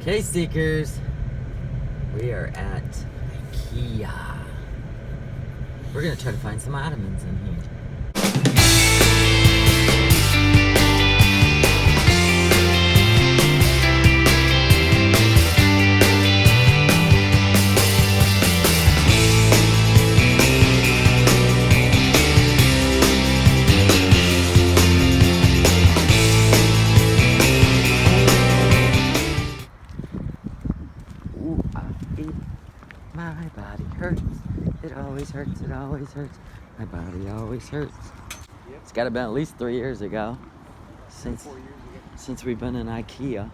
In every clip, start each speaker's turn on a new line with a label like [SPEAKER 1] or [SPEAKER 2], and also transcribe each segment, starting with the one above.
[SPEAKER 1] Okay, seekers, we are at IKEA. We're gonna try to find some Ottomans in here. My body hurts. It always hurts. It always hurts. My body always hurts.
[SPEAKER 2] Yep.
[SPEAKER 1] It's got to be at least 3 years ago since we've been in IKEA.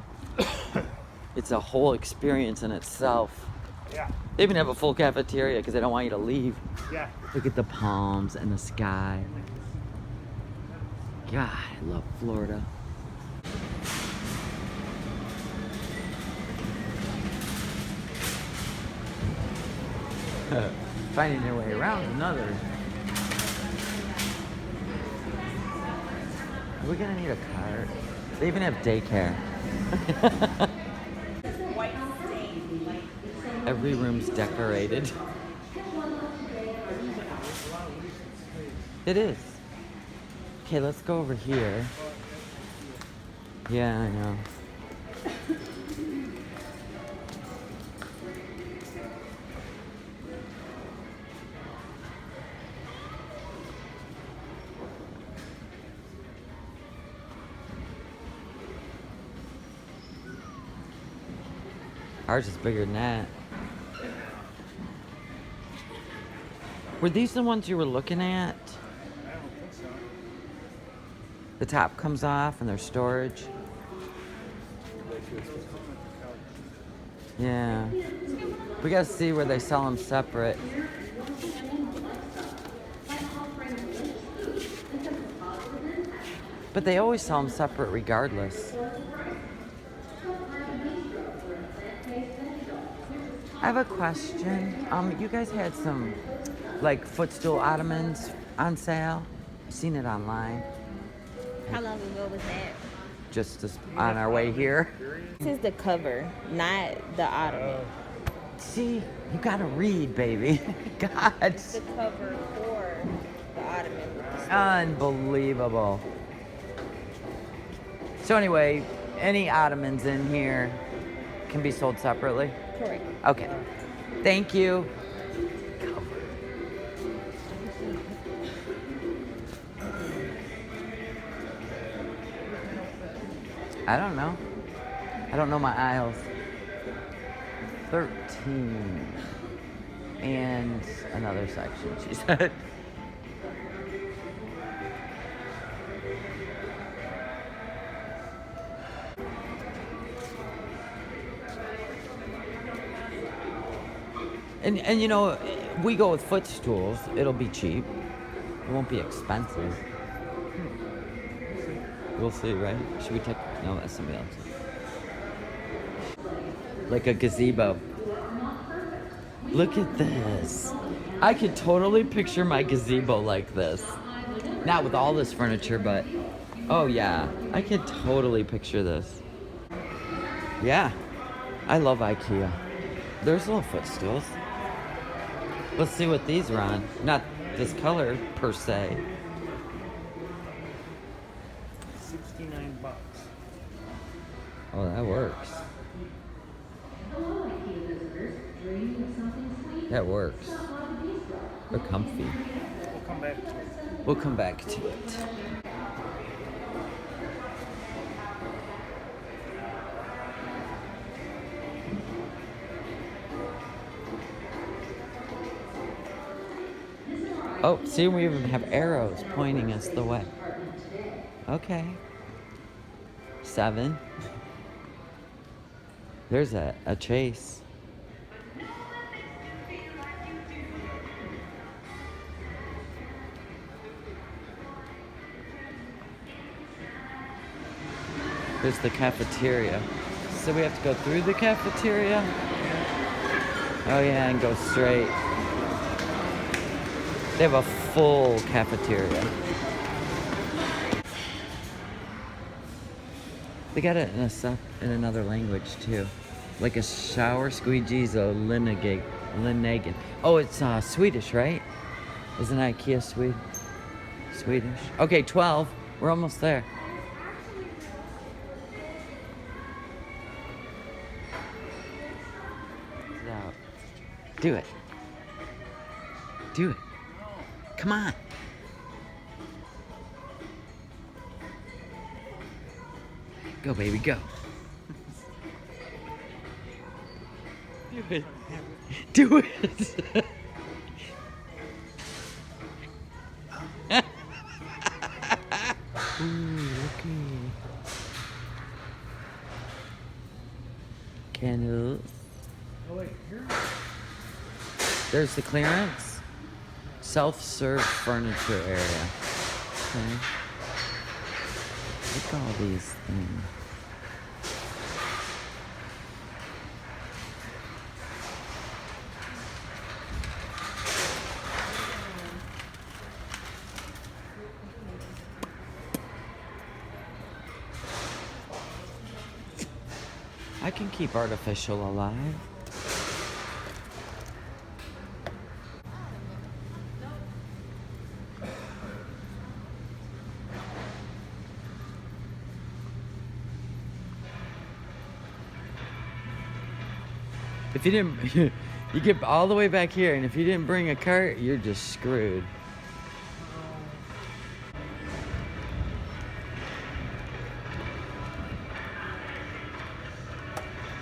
[SPEAKER 1] It's a whole experience in itself.
[SPEAKER 2] Yeah.
[SPEAKER 1] They even have a full cafeteria because they don't want you to leave.
[SPEAKER 2] Yeah.
[SPEAKER 1] Look at the palms and the sky. God, I love Florida. Finding their way around another. Are we gonna need a cart? They even have daycare. Every room's decorated. It is. Okay, let's go over here. Yeah, I know. Ours is bigger than that. Were these the ones you were looking at?
[SPEAKER 2] I don't think so.
[SPEAKER 1] The top comes off and their storage. Yeah. We gotta see where they sell them separate. But they always sell them separate regardless. I have a question. You guys had some like footstool ottomans on sale. I've seen it online.
[SPEAKER 3] How long ago was that?
[SPEAKER 1] Just on our way here.
[SPEAKER 3] This is the cover, not the ottoman.
[SPEAKER 1] See, you gotta read, baby. God.
[SPEAKER 3] It's the cover for the ottoman.
[SPEAKER 1] Unbelievable. So anyway, any ottomans in here can be sold separately?
[SPEAKER 3] Correct.
[SPEAKER 1] Okay. Thank you. I don't know. I don't know my aisles. 13. And another section, she said. And you know, we go with footstools. It'll be cheap. It won't be expensive. We'll see, right? Should we take... No, that's somebody else. Like a gazebo. Look at this. I could totally picture my gazebo like this. Not with all this furniture, but... Oh, yeah. I could totally picture this. Yeah. I love IKEA. There's little footstools. Let's see what these are on. Not this color, per se.
[SPEAKER 2] $69.
[SPEAKER 1] Oh, that works. That works. They're comfy.
[SPEAKER 2] We'll come back to it.
[SPEAKER 1] We'll come back to it. Oh, see, we even have arrows pointing us the way. Okay. 7. There's a chase. There's the cafeteria. So we have to go through the cafeteria? Oh yeah, and go straight. They have a full cafeteria. They got it in another language too. Like a shower squeegee's a Linegan. Oh, it's Swedish, right? Isn't IKEA Swedish? Okay, 12. We're almost there. Out. Do it. Do it. Come on. Go, baby, go. Do it. Do it. Ooh, looky. Candles.
[SPEAKER 2] Oh, wait, here?
[SPEAKER 1] There's the clearance. Self-serve furniture area. Okay. Look at all these things. I can keep artificial alive. If you didn't, you get all the way back here, and if you didn't bring a cart, you're just screwed.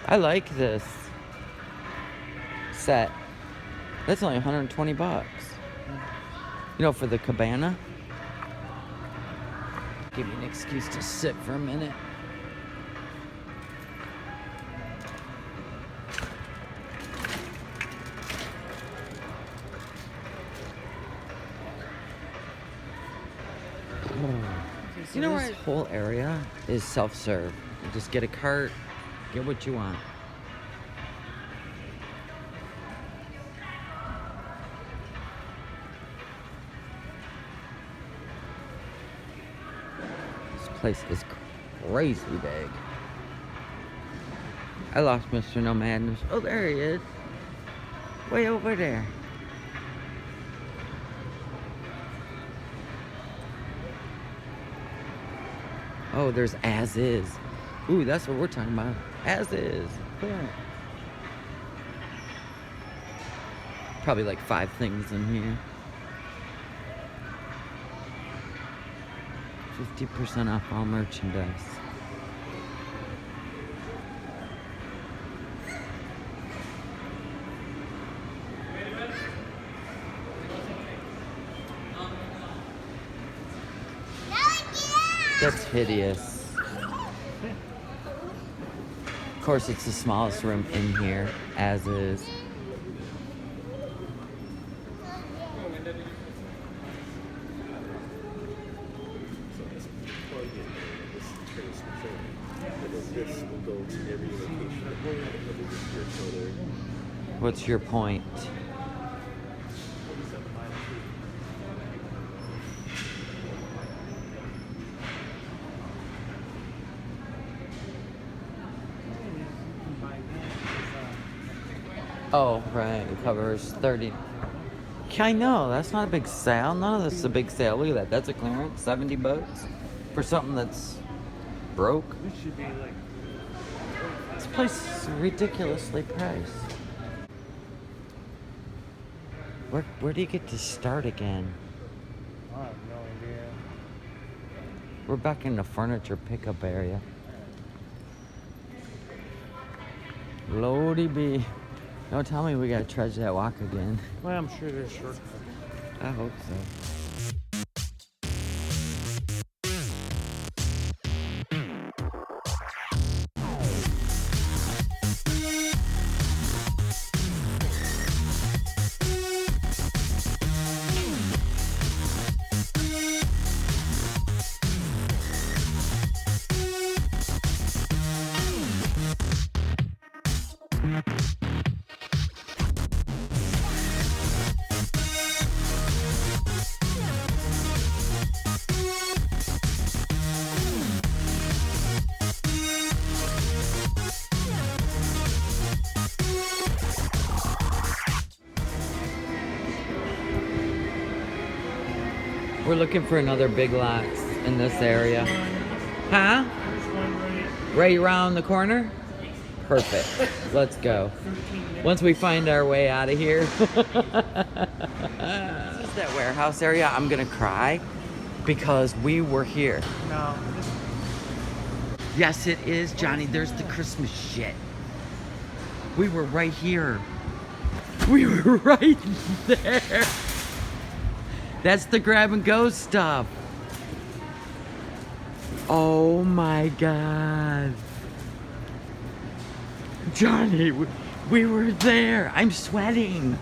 [SPEAKER 1] I like this set. That's only 120 bucks. You know, for the cabana. Give me an excuse to sit for a minute. You know, this whole area is self-serve. You just get a cart, get what you want. This place is crazy big. I lost Mr. NOMADness. Oh, there he is. Way over there. Oh, there's as is. Ooh, that's what we're talking about. As is. Yeah. Probably like 5 things in here. 50% off all merchandise. That's hideous. Of course, it's the smallest room in here, as is. What's your point? Oh, right. It covers 30. Yeah, I know. That's not a big sale. None of this is a big sale. Look at that. That's a clearance. 70 bucks for something that's broke.
[SPEAKER 2] This should be like...
[SPEAKER 1] This place is ridiculously priced. Where do you get to start again?
[SPEAKER 2] I have no idea.
[SPEAKER 1] We're back in the furniture pickup area. Lordy be. Don't tell me we gotta trudge that walk again.
[SPEAKER 2] Well, I'm sure there's shortcuts.
[SPEAKER 1] I hope so. We're looking for another Big Lots in this area. Huh?
[SPEAKER 2] There's one
[SPEAKER 1] Right around the corner? Perfect. Let's go. Once we find our way out of here. This is that warehouse area. I'm gonna cry because we were here.
[SPEAKER 2] No.
[SPEAKER 1] Yes, it is, Johnny. There's the Christmas shit. We were right here. We were right there. That's the grab and go stuff. Oh my God. Johnny, we were there. I'm sweating.